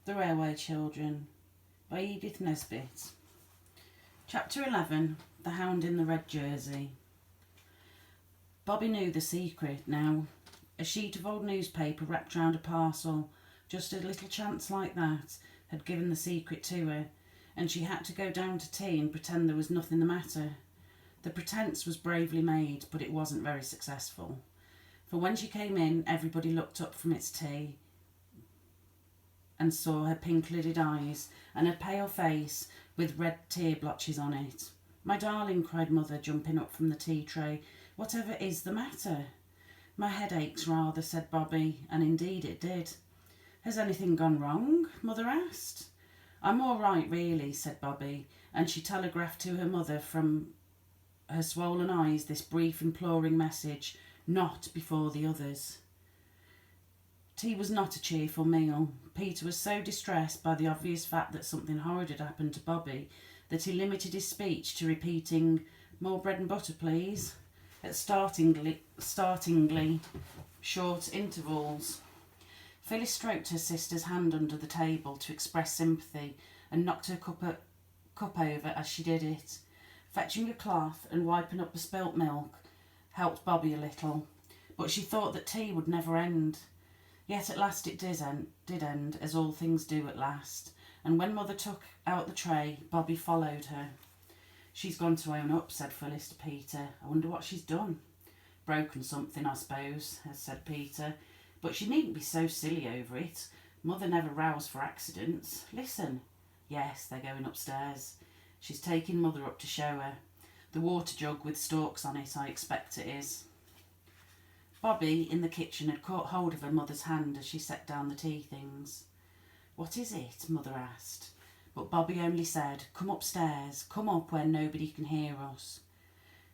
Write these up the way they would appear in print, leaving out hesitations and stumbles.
The Railway Children by Edith Nesbit. Chapter 11. The Hound in the Red Jersey. Bobby knew the secret now. A sheet of old newspaper wrapped round a parcel, just a little chance like that, had given the secret to her, and she had to go down to tea and pretend there was nothing the matter. The pretence was bravely made, but it wasn't very successful. For when she came in, everybody looked up from its tea and saw her pink-lidded eyes and her pale face with red tear blotches on it. "My darling," cried Mother, jumping up from the tea tray, "whatever is the matter?" "My head aches rather," said Bobby, and indeed it did. "Has anything gone wrong?" Mother asked. "I'm all right, really," said Bobby, and she telegraphed to her mother from her swollen eyes this brief imploring message: "Not before the others." Tea was not a cheerful meal. Peter was so distressed by the obvious fact that something horrid had happened to Bobby that he limited his speech to repeating, "More bread and butter, please," at startlingly short intervals. Phyllis stroked her sister's hand under the table to express sympathy and knocked her cup over as she did it. Fetching a cloth and wiping up the spilt milk helped Bobby a little, but she thought that tea would never end. Yet at last it did end, as all things do at last, and when Mother took out the tray, Bobby followed her. "She's gone to own up," said Phyllis to Peter. "I wonder what she's done." "Broken something, I suppose," said Peter. "But she needn't be so silly over it. Mother never rows for accidents. Listen." "Yes, they're going upstairs. She's taking Mother up to show her. The water jug with stalks on it, I expect it is." Bobby, in the kitchen, had caught hold of her mother's hand as she set down the tea things. "What is it?" Mother asked. But Bobby only said, "Come upstairs, come up where nobody can hear us."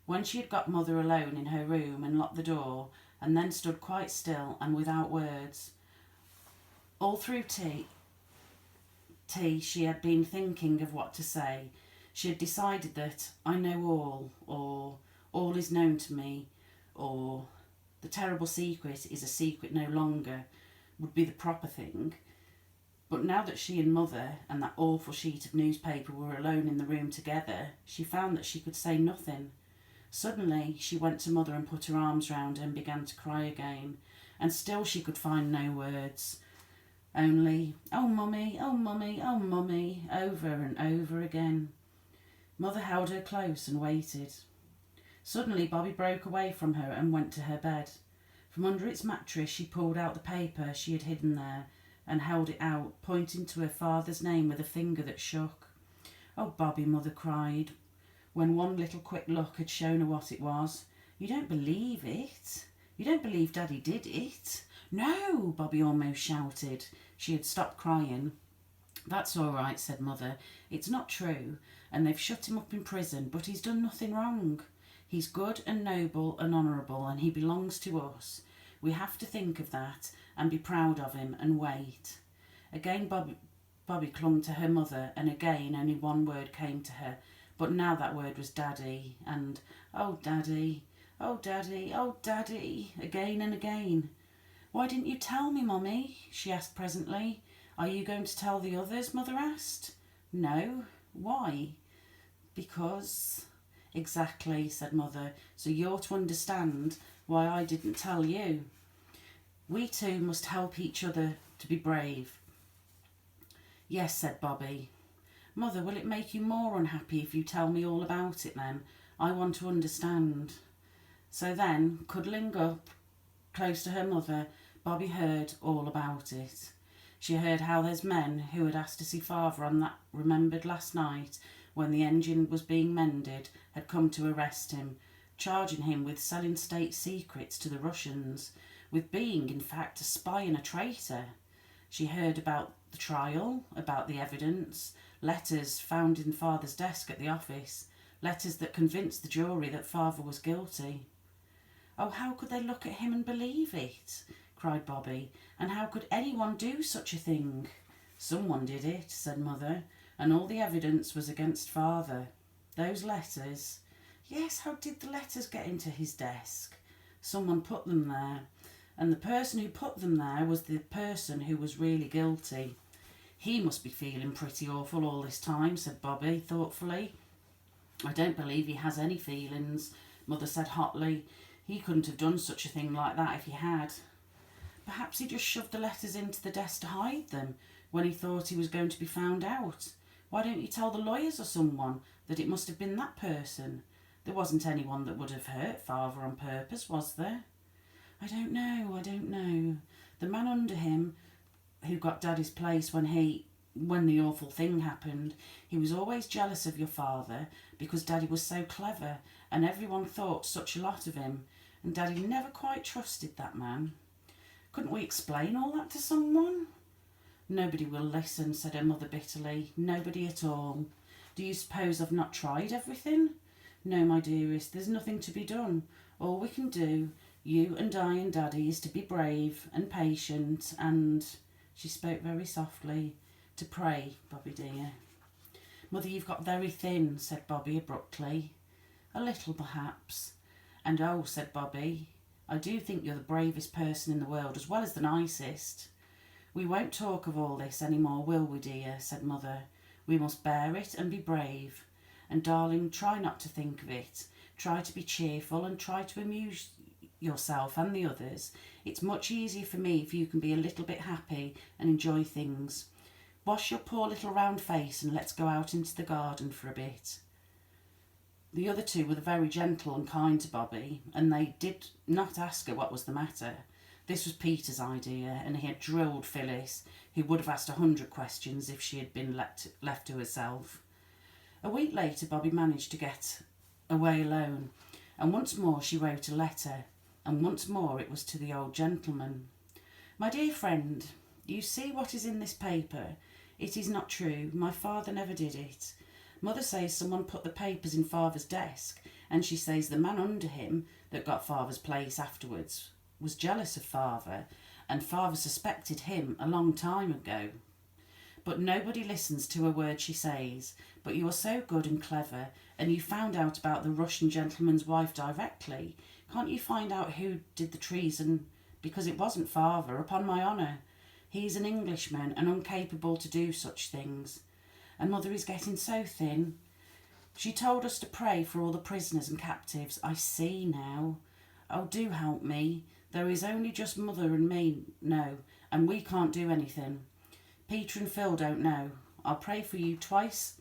When she had got Mother alone in her room and locked the door, and then stood quite still and without words, all through tea she had been thinking of what to say. She had decided that "I know all," or "all is known to me," or "the terrible secret is a secret no longer," would be the proper thing. But now that she and Mother and that awful sheet of newspaper were alone in the room together, she found that she could say nothing. Suddenly she went to Mother and put her arms round her and began to cry again, and still she could find no words, only "Oh, Mummy, oh, Mummy, oh, Mummy," over and over again. Mother held her close and waited. Suddenly Bobby broke away from her and went to her bed. From under its mattress she pulled out the paper she had hidden there and held it out, pointing to her father's name with a finger that shook. "Oh, Bobby," Mother cried, when one little quick look had shown her what it was. "You don't believe it? You don't believe Daddy did it?" "No!" Bobby almost shouted. She had stopped crying. "That's all right," said Mother. "It's not true, and they've shut him up in prison, but he's done nothing wrong. He's good and noble and honourable, and he belongs to us. We have to think of that and be proud of him and wait." Again Bobby clung to her mother, and again only one word came to her, but now that word was Daddy, and "Oh, Daddy, oh, Daddy, oh, Daddy," again and again. "Why didn't you tell me, Mummy?" she asked presently. "Are you going to tell the others?" Mother asked. "No. Why?" "Because..." "Exactly," said Mother, "so you're to understand why I didn't tell you. We two must help each other to be brave." "Yes," said Bobby. "Mother, will it make you more unhappy if you tell me all about it then? I want to understand." So then, cuddling up close to her mother, Bobby heard all about it. She heard how those men who had asked to see Father on that remembered last night when the engine was being mended had come to arrest him, charging him with selling state secrets to the Russians, with being, in fact, a spy and a traitor. She heard about the trial, about the evidence, letters found in Father's desk at the office, letters that convinced the jury that Father was guilty. "Oh, how could they look at him and believe it?" cried Bobby. "And how could anyone do such a thing?" "Someone did it," said Mother, "and all the evidence was against Father. Those letters..." "Yes, how did the letters get into his desk?" "Someone put them there, and the person who put them there was the person who was really guilty. He must be feeling pretty awful all this time, said Bobby thoughtfully. I don't believe he has any feelings, Mother said hotly. He couldn't have done such a thing like that if he had. Perhaps he just shoved the letters into the desk to hide them when he thought he was going to be found out. Why don't you tell the lawyers or someone that it must have been that person? There wasn't anyone that would have hurt Father on purpose, was there? I don't know. The man under him who got Daddy's place when the awful thing happened, he was always jealous of your father because Daddy was so clever and everyone thought such a lot of him, and Daddy never quite trusted that man. Couldn't we explain all that to someone? Nobody will listen, said her mother bitterly. Nobody at all. Do you suppose I've not tried everything? No, my dearest, there's nothing to be done. All we can do, you and I and Daddy, is to be brave and patient and, she spoke very softly, to pray, Bobby dear. Mother, you've got very thin, said Bobby abruptly. A little, perhaps. And oh, said Bobby, I do think you're the bravest person in the world as well as the nicest. We won't talk of all this any more, will we, dear, said Mother. We must bear it and be brave. And darling, try not to think of it. Try to be cheerful and try to amuse yourself and the others. It's much easier for me if you can be a little bit happy and enjoy things. Wash your poor little round face and let's go out into the garden for a bit. The other two were very gentle and kind to Bobby, and they did not ask her what was the matter. This was Peter's idea, and he had drilled Phyllis, who would have asked 100 questions if she had been left to herself. A week later, Bobby managed to get away alone, and once more she wrote a letter, and once more it was to the old gentleman. My dear friend, you see what is in this paper. It is not true. My father never did it. Mother says someone put the papers in Father's desk, and she says the man under him that got Father's place afterwards was jealous of Father, and Father suspected him a long time ago. But nobody listens to a word she says. But you are so good and clever, and you found out about the Russian gentleman's wife directly. Can't you find out who did the treason? Because it wasn't Father, upon my honour. He's an Englishman and incapable to do such things. And Mother is getting so thin. She told us to pray for all the prisoners and captives. I see now. Oh, do help me. There is only just Mother and me, no, and we can't do anything. Peter and Phil don't know. I'll pray for you twice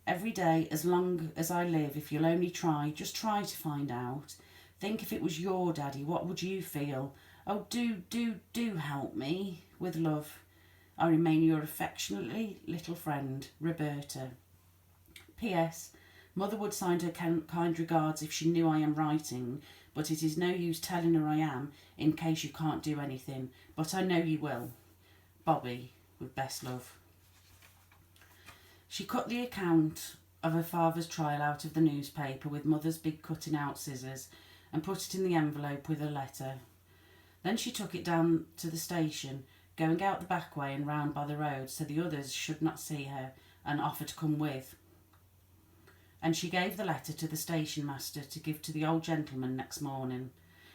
every day as long as I live if you'll only try. Just try to find out. Think if it was your Daddy, what would you feel? Oh, do help me. With love, I remain your affectionately little friend, Roberta. P.S. Mother would send her kind regards if she knew I am writing, but it is no use telling her I am in case you can't do anything. But I know you will. Bobby, with best love. She cut the account of her father's trial out of the newspaper with Mother's big cutting out scissors and put it in the envelope with her letter. Then she took it down to the station, going out the back way and round by the road so the others should not see her, and offered to come with. And she gave the letter to the station master to give to the old gentleman next morning.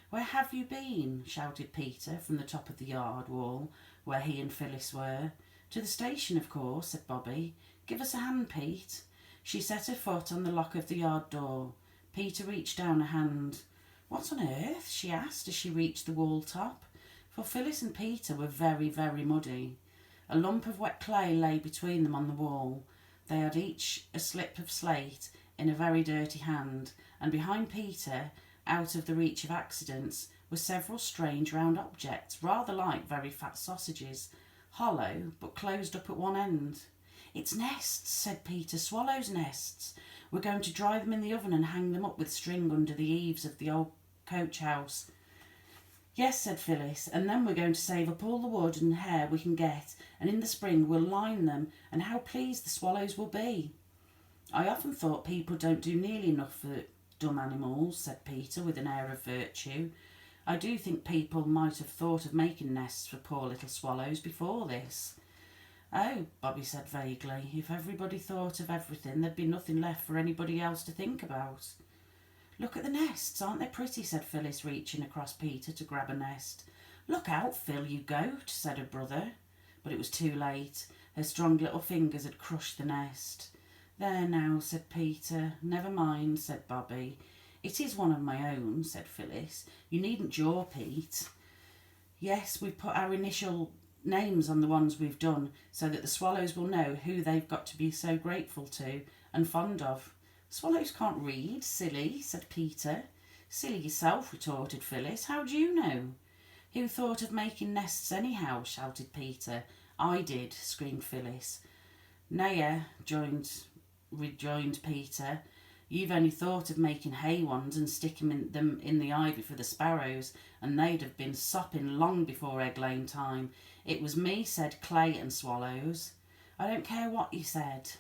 Where have you been? Shouted Peter from the top of the yard wall where he and Phyllis were. To the station, of course, said Bobby. Give us a hand, Pete. She set her foot on the lock of the yard door. Peter reached down a hand. What on earth? She asked as she reached the wall top, for Phyllis and Peter were very, very muddy. A lump of wet clay lay between them on the wall. They had each a slip of slate in a very dirty hand, and behind Peter, out of the reach of accidents, were several strange round objects, rather like very fat sausages, hollow but closed up at one end. It's nests, said Peter, swallows' nests. We're going to dry them in the oven and hang them up with string under the eaves of the old coach house. Yes, said Phyllis, and then we're going to save up all the wood and hair we can get, and in the spring we'll line them, and how pleased the swallows will be. I often thought people don't do nearly enough for dumb animals, said Peter with an air of virtue. I do think people might have thought of making nests for poor little swallows before this. Oh, Bobby said vaguely, if everybody thought of everything, there'd be nothing left for anybody else to think about. Look at the nests, aren't they pretty, said Phyllis, reaching across Peter to grab a nest. Look out, Phil, you goat, said her brother. but it was too late. Her strong little fingers had crushed the nest. "There now," said Peter. "Never mind," said Bobby. "It is one of my own," said Phyllis. "You needn't jaw, Pete." "Yes, we've put our initial names on the ones we've done, so that the swallows will know who they've got to be so grateful to and fond of." "Swallows can't read, silly," said Peter. "Silly yourself," retorted Phyllis. "How do you know?" "Who thought of making nests anyhow?" shouted Peter. "I did," screamed Phyllis. "Nay, rejoined Peter. "You've only thought of making hay ones and sticking them in the ivy for the sparrows, and they'd have been sopping long before egg-laying time. It was me said clay and swallows." "I don't care what you said."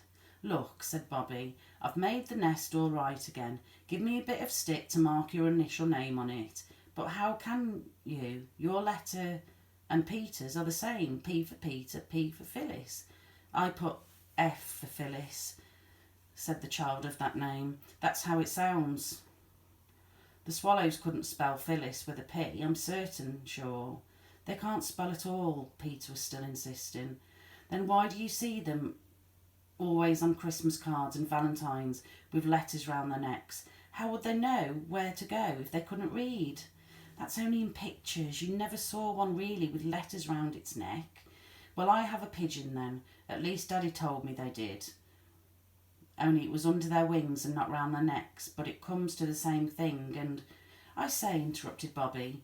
"Look," said Bobby, "I've made the nest all right again. Give me a bit of stick to mark your initial name on it." "But how can you? Your letter and Peter's are the same. P for Peter, P for Phyllis." "I put F for Phyllis," said the child of that name. "That's how it sounds." "The swallows couldn't spell Phyllis with a P, I'm sure." "They can't spell at all," Peter was still insisting. "Then why do you see them always on Christmas cards and Valentines with letters round their necks? How would they know where to go if they couldn't read?" "That's only in pictures. You never saw one really with letters round its neck." "Well, I have a pigeon then. At least Daddy told me they did. Only it was under their wings and not round their necks, but it comes to the same thing, and—" "I say," interrupted Bobby,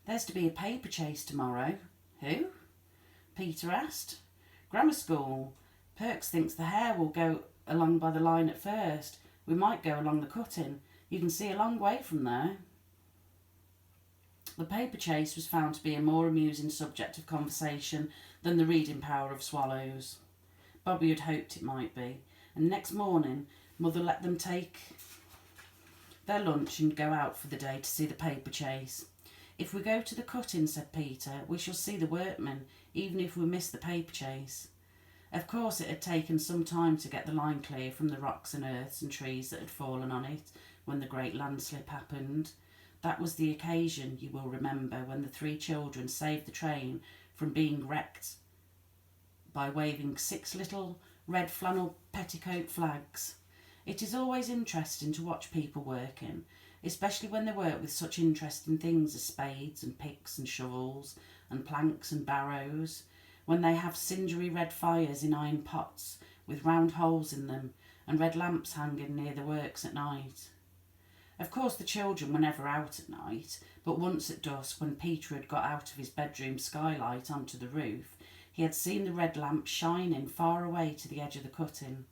"there's to be a paper chase tomorrow." "Who?" Peter asked. "Grammar school. Perks thinks the hare will go along by the line at first. We might go along the cutting. You can see a long way from there." The paper chase was found to be a more amusing subject of conversation than the reading power of swallows. Bobby had hoped it might be, and next morning Mother let them take their lunch and go out for the day to see the paper chase. "If we go to the cutting," said Peter, "we shall see the workmen, even if we miss the paper chase." Of course it had taken some time to get the line clear from the rocks and earths and trees that had fallen on it when the great landslip happened. That was the occasion, you will remember, when the three children saved the train from being wrecked by waving 6 little red flannel petticoat flags. It is always interesting to watch people working, especially when they work with such interesting things as spades and picks and shovels and planks and barrows, when they have cindery red fires in iron pots with round holes in them and red lamps hanging near the works at night. Of course the children were never out at night, but once at dusk, when Peter had got out of his bedroom skylight onto the roof, he had seen the red lamp shining far away to the edge of the cutting.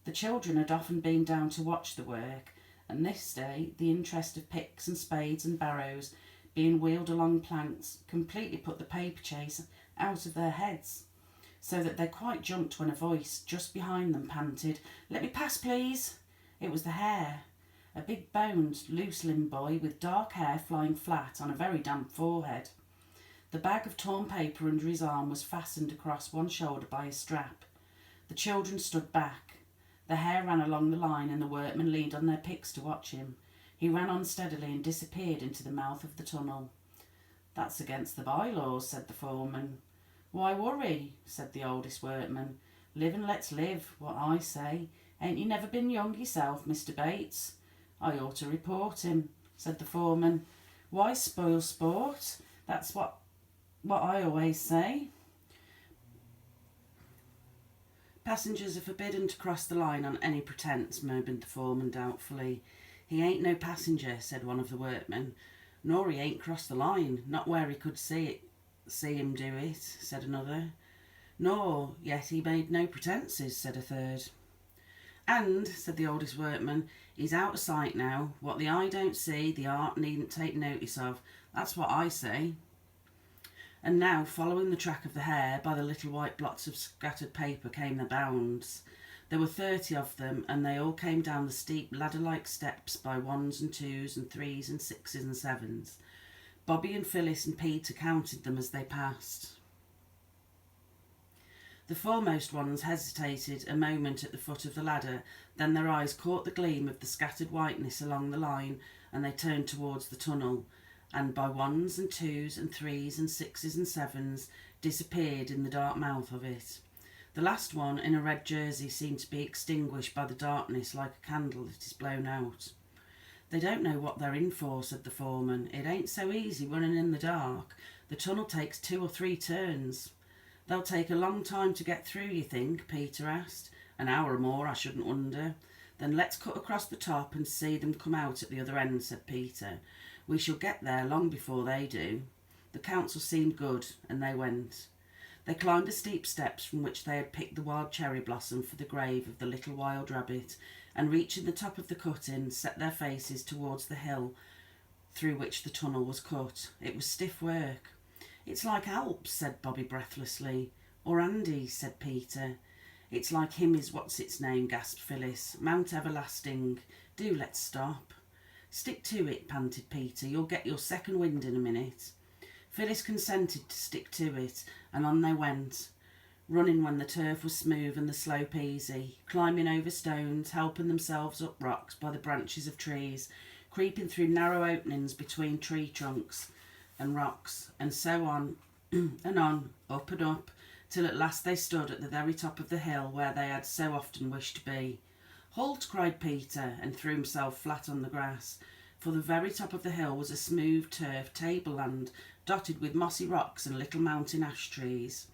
The children had often been down to watch the work, and this day the interest of picks and spades and barrows being wheeled along planks completely put the paper chase out of their heads, so that they quite jumped when a voice just behind them panted, "Let me pass, please." It was the hare, a big-boned, loose-limbed boy with dark hair flying flat on a very damp forehead. The bag of torn paper under his arm was fastened across one shoulder by a strap. The children stood back. The hare ran along the line and the workmen leaned on their picks to watch him. He ran on steadily and disappeared into the mouth of the tunnel. "That's against the bylaws," said the foreman. "Why worry?" said the oldest workman. "Live and let's live, what I say. Ain't you never been young yourself, Mr. Bates?" "I ought to report him," said the foreman. "Why spoil sport? That's what I always say." "Passengers are forbidden to cross the line on any pretence," murmured the foreman doubtfully. "He ain't no passenger," said one of the workmen. "Nor he ain't crossed the line, not where he could see him do it," said another. "Nor yet he made no pretences," said a third. "And," said the oldest workman, "he's out of sight now. What the eye don't see, the heart needn't take notice of. That's what I say." And now, following the track of the hare, by the little white blots of scattered paper came the bounds. There were 30 of them, and they all came down the steep ladder-like steps by 1s and 2s and 3s and 6s and 7s. Bobby and Phyllis and Peter counted them as they passed. The foremost ones hesitated a moment at the foot of the ladder, then their eyes caught the gleam of the scattered whiteness along the line, and they turned towards the tunnel, and by 1s and 2s and 3s and 6s and 7s disappeared in the dark mouth of it. The last one, in a red jersey, seemed to be extinguished by the darkness like a candle that is blown out. "They don't know what they're in for," said the foreman. "It ain't so easy running in the dark. The tunnel takes 2 or 3 turns." "They'll take a long time to get through, you think?" Peter asked. "An hour or more, I shouldn't wonder." "Then let's cut across the top and see them come out at the other end," said Peter. "We shall get there long before they do." The counsel seemed good, and they went. They climbed the steep steps from which they had picked the wild cherry blossom for the grave of the little wild rabbit, and reaching the top of the cutting, set their faces towards the hill through which the tunnel was cut. It was stiff work. "It's like Alps," said Bobby breathlessly. "Or Andes," said Peter. "It's like him is what's-its-name," gasped Phyllis. "Mount Everlasting. Do let's stop." "Stick to it," panted Peter. "You'll get your second wind in a minute." Phyllis consented to stick to it, and on they went, running when the turf was smooth and the slope easy, climbing over stones, helping themselves up rocks by the branches of trees, creeping through narrow openings between tree trunks and rocks, and so on and on, up and up, till at last they stood at the very top of the hill where they had so often wished to be. "Halt!" cried Peter, and threw himself flat on the grass. For the very top of the hill was a smooth turf tableland, dotted with mossy rocks and little mountain ash trees.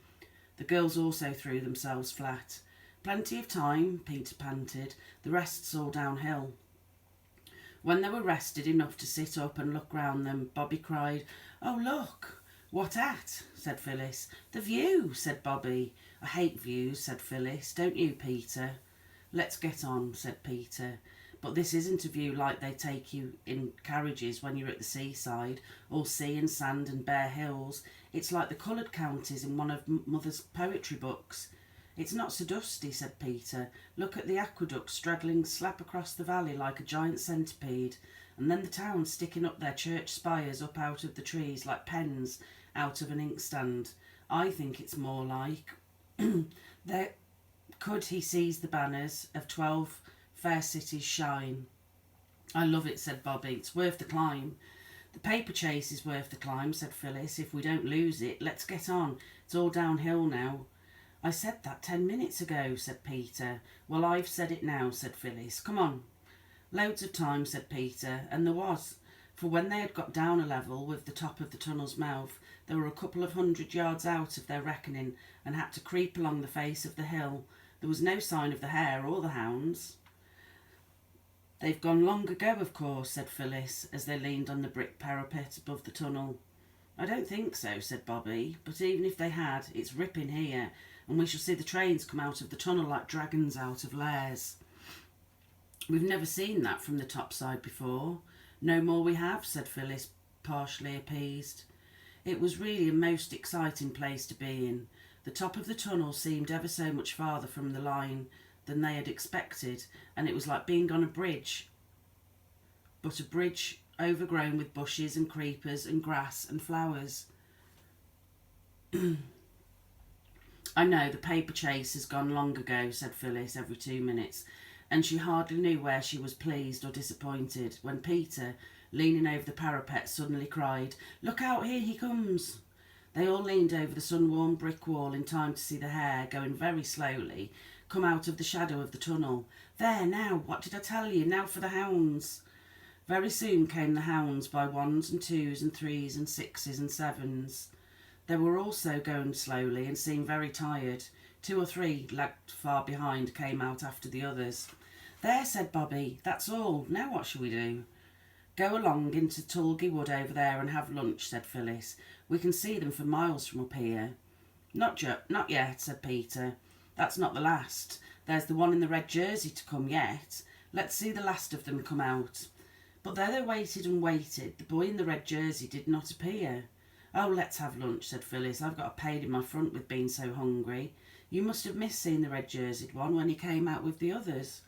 The girls also threw themselves flat. "Plenty of time," Peter panted. "The rest's all downhill." When they were rested enough to sit up and look round them, Bobby cried, "Oh, look!" "What at?" said Phyllis. "The view," said Bobby. "I hate views," said Phyllis. "Don't you, Peter?" "Let's get on," said Peter. "But this isn't a view like they take you in carriages when you're at the seaside, all sea and sand and bare hills. It's like the coloured counties in one of Mother's poetry books." "It's not so dusty," said Peter. "Look at the aqueduct straddling slap across the valley like a giant centipede, and then the town sticking up their church spires up out of the trees like pens out of an inkstand. I think it's more like there could he sees the banners of 12 fair cities shine." "I love it," said Bobby. "It's worth the climb." "The paper chase is worth the climb," said Phyllis. "If we don't lose it, let's get on. It's all downhill now." "I said that 10 minutes ago," said Peter. "Well, I've said it now," said Phyllis. "Come on." "Loads of time," said Peter, and there was, for when they had got down a level with the top of the tunnel's mouth, they were a couple of 100 yards out of their reckoning and had to creep along the face of the hill. There was no sign of the hare or the hounds. "They've gone long ago, of course," said Phyllis, as they leaned on the brick parapet above the tunnel. "I don't think so," said Bobby, "but even if they had, it's ripping here, and we shall see the trains come out of the tunnel like dragons out of lairs. We've never seen that from the top side before." "No more we have," said Phyllis, partially appeased. It was really a most exciting place to be in. The top of the tunnel seemed ever so much farther from the line than they had expected, and it was like being on a bridge, but a bridge overgrown with bushes and creepers and grass and flowers. "I know, the paper chase has gone long ago," said Phyllis every 2 minutes, and she hardly knew where she was pleased or disappointed, when Peter, leaning over the parapet, suddenly cried, "Look out, here he comes!" They all leaned over the sun-warmed brick wall in time to see the hare, going very slowly, come out of the shadow of the tunnel. "There, now, what did I tell you? Now for the hounds." Very soon came the hounds by 1s and 2s and 3s and 6s and 7s. They were also going slowly and seemed very tired. 2 or 3, lagged far behind, came out after the others. "There," said Bobby, "that's all. Now what shall we do?" "Go along into Tulgey Wood over there and have lunch," said Phyllis. "We can see them for miles from up here." Not yet," said Peter. "That's not the last. There's the one in the red jersey to come yet. Let's see the last of them come out." But though they waited and waited, the boy in the red jersey did not appear. "Oh, let's have lunch," said Phyllis. "I've got a pain in my front with being so hungry. You must have missed seeing the red jerseyed one when he came out with the others."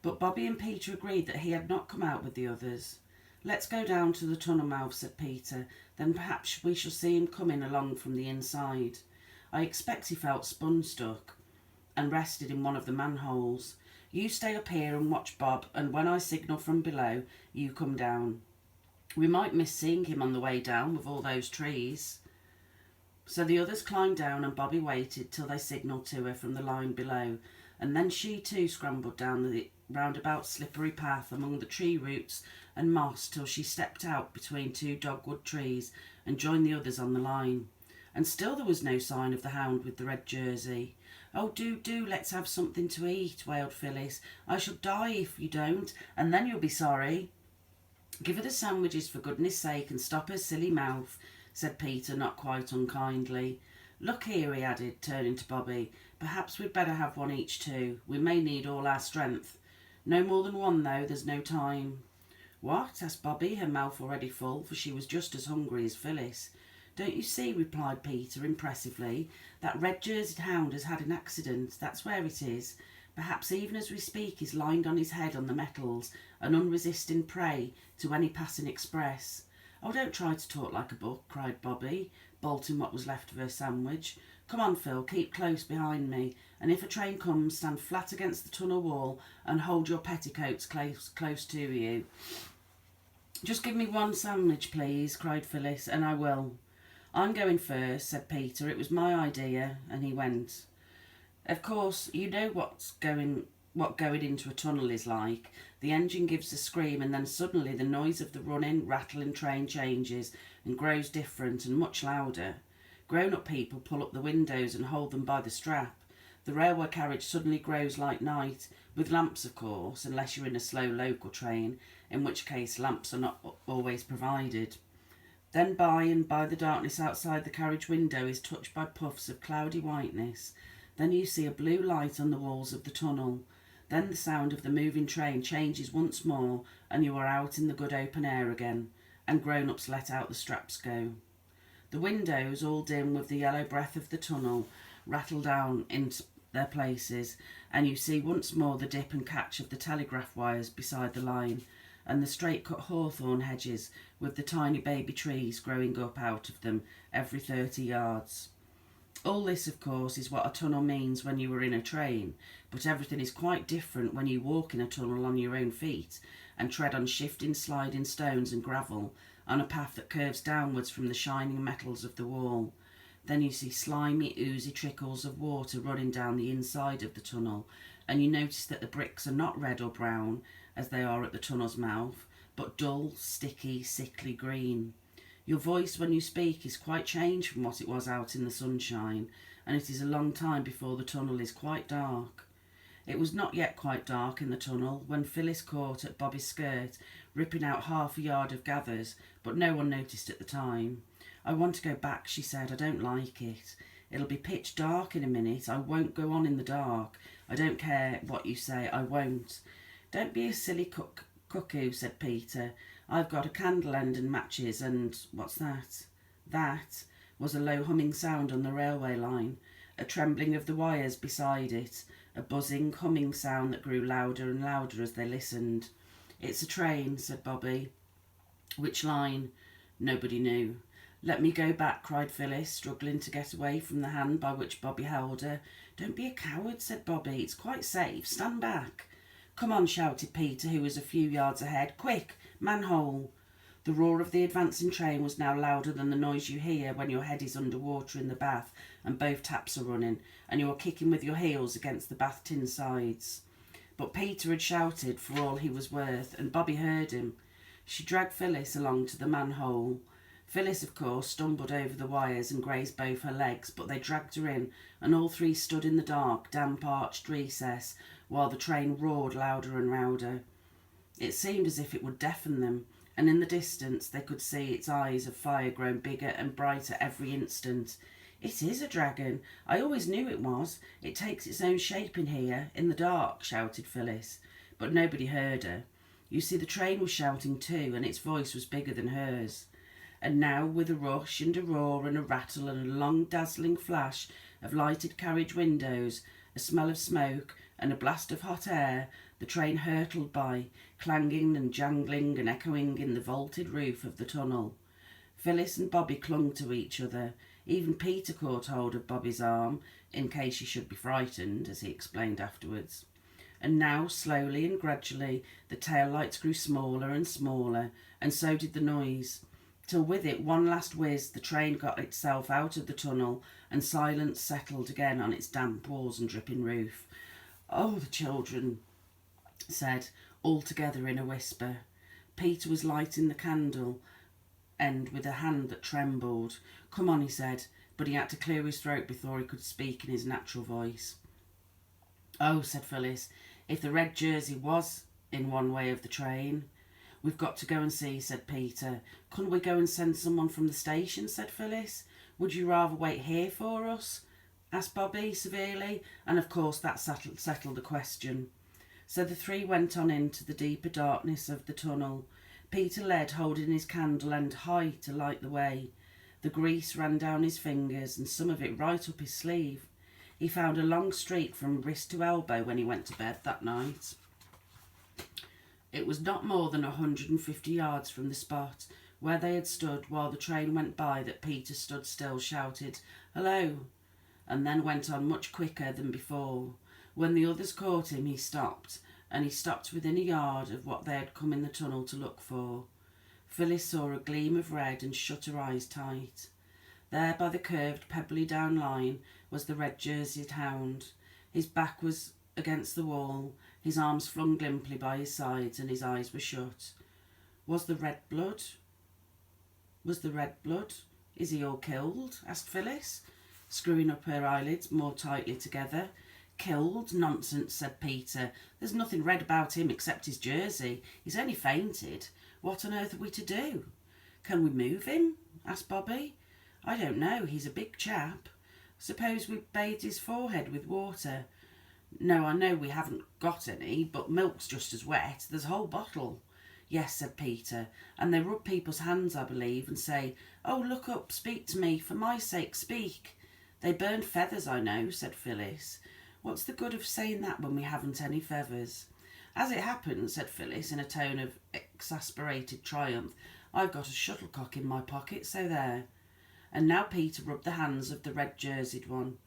But Bobby and Peter agreed that he had not come out with the others. "Let's go down to the tunnel mouth," said Peter. "Then perhaps we shall see him coming along from the inside. I expect he felt spun-stuck and rested in one of the manholes. You stay up here and watch Bob, and when I signal from below, you come down. We might miss seeing him on the way down with all those trees." So the others climbed down and Bobby waited till they signalled to her from the line below, and then she too scrambled down the roundabout slippery path among the tree roots and moss till she stepped out between two dogwood trees and joined the others on the line. And still there was no sign of the hound with the red jersey. "Oh, do, let's have something to eat," wailed Phyllis. "I shall die if you don't, and then you'll be sorry." "Give her the sandwiches for goodness sake and stop her silly mouth," said Peter, not quite unkindly. "Look here," he added, turning to Bobby, "perhaps we'd better have one each too. We may need all our strength. No more than one, though, there's no time." "What?" asked Bobby, her mouth already full, for she was just as hungry as Phyllis. "Don't you see," replied Peter impressively, "that red-jerseyed hound has had an accident. That's where it is. Perhaps even as we speak he's lying on his head on the metals, an unresisting prey to any passing express." "Oh, don't try to talk like a book," cried Bobby, bolting what was left of her sandwich. "Come on, Phil, keep close behind me, and if a train comes, stand flat against the tunnel wall and hold your petticoats close to you." "Just give me one sandwich, please," cried Phyllis, "and I will." "I'm going first," said Peter. "It was my idea," and he went. Of course, you know what going into a tunnel is like. The engine gives a scream, and then suddenly the noise of the running, rattling train changes and grows different and much louder. Grown-up people pull up the windows and hold them by the strap. The railway carriage suddenly grows like night, with lamps, of course, unless you're in a slow local train, in which case lamps are not always provided. Then by and by the darkness outside the carriage window is touched by puffs of cloudy whiteness. Then you see a blue light on the walls of the tunnel. Then the sound of the moving train changes once more, and you are out in the good open air again, and grown-ups let out the straps go. The windows, all dim with the yellow breath of the tunnel, rattle down into their places, and you see once more the dip and catch of the telegraph wires beside the line, and the straight-cut hawthorn hedges with the tiny baby trees growing up out of them every 30 yards. All this, of course, is what a tunnel means when you are in a train, but everything is quite different when you walk in a tunnel on your own feet and tread on shifting, sliding stones and gravel on a path that curves downwards from the shining metals of the wall. Then you see slimy, oozy trickles of water running down the inside of the tunnel, and you notice that the bricks are not red or brown, as they are at the tunnel's mouth, but dull, sticky, sickly green. Your voice when you speak is quite changed from what it was out in the sunshine, and it is a long time before the tunnel is quite dark. It was not yet quite dark in the tunnel when Phyllis caught at Bobby's skirt, ripping out half a yard of gathers, but no one noticed at the time. "I want to go back," she said. "I don't like it. It'll be pitch dark in a minute. I won't go on in the dark. I don't care what you say, I won't." "Don't be a silly cuckoo," said Peter. "I've got a candle end and matches and what's that?" That was a low humming sound on the railway line, a trembling of the wires beside it, a buzzing, humming sound that grew louder and louder as they listened. "It's a train," said Bobby. "Which line?" Nobody knew. "Let me go back," cried Phyllis, struggling to get away from the hand by which Bobby held her. "Don't be a coward," said Bobby. "It's quite safe. Stand back." "Come on," shouted Peter, who was a few yards ahead. "Quick, manhole." The roar of the advancing train was now louder than the noise you hear when your head is under water in the bath and both taps are running, and you are kicking with your heels against the bath tin sides. But Peter had shouted for all he was worth, and Bobby heard him. She dragged Phyllis along to the manhole. Phyllis, of course, stumbled over the wires and grazed both her legs, but they dragged her in, and all three stood in the dark, damp arched recess, while the train roared louder and louder. It seemed as if it would deafen them, and in the distance they could see its eyes of fire grown bigger and brighter every instant. "It is a dragon. I always knew it was. It takes its own shape in here, in the dark," shouted Phyllis. But nobody heard her. You see, the train was shouting too, and its voice was bigger than hers. And now, with a rush and a roar and a rattle and a long dazzling flash of lighted carriage windows, a smell of smoke and a blast of hot air, the train hurtled by, clanging and jangling and echoing in the vaulted roof of the tunnel. Phyllis and Bobby clung to each other. Even Peter caught hold of Bobby's arm, in case she should be frightened, as he explained afterwards. And now, slowly and gradually, the tail lights grew smaller and smaller, and so did the noise. till with it one last whiz the train got itself out of the tunnel and silence settled again on its damp walls and dripping roof. "Oh," the children said, all together in a whisper. Peter was lighting the candle end with a hand that trembled. "Come on," he said, but he had to clear his throat before he could speak in his natural voice. "Oh," said Phyllis, "if the red jersey was in one way of the train." "We've got to go and see," said Peter. "Couldn't we go and send someone from the station?" said Phyllis. "Would you rather wait here for us?" asked Bobby severely, and of course that settled the question. So the three went on into the deeper darkness of the tunnel. Peter led, holding his candle end high to light the way. The grease ran down his fingers and some of it right up his sleeve. He found a long streak from wrist to elbow when he went to bed that night. It was not more than 150 yards from the spot where they had stood while the train went by that Peter stood still, shouted, "Hello," and then went on much quicker than before. When the others caught him, he stopped within a yard of what they had come in the tunnel to look for. Phyllis saw a gleam of red and shut her eyes tight. There by the curved, pebbly down line was the red-jerseyed hound. His back was against the wall, his arms flung limply by his sides, and his eyes were shut. Was the red blood? Is he all killed?" asked Phyllis, screwing up her eyelids more tightly together. "Killed? Nonsense," said Peter. "There's nothing red about him except his jersey. He's only fainted. What on earth are we to do?" "Can we move him?" asked Bobby. "I don't know. He's a big chap. Suppose we bathed his forehead with water?" "No, I know we haven't got any, but milk's just as wet. There's a whole bottle." "Yes," said Peter, "and they rub people's hands, I believe, and say, 'Oh, look up, speak to me, for my sake, speak.' They burn feathers, I know," said Phyllis. "What's the good of saying that when we haven't any feathers?" "As it happens," said Phyllis in a tone of exasperated triumph, "I've got a shuttlecock in my pocket, so there." And now Peter rubbed the hands of the red-jerseyed one.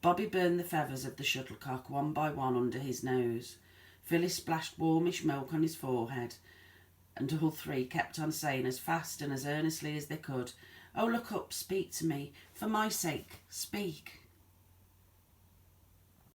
Bobby burned the feathers of the shuttlecock one by one under his nose. Phyllis splashed warmish milk on his forehead, and all three kept on saying as fast and as earnestly as they could, "Oh, look up, speak to me, for my sake, speak."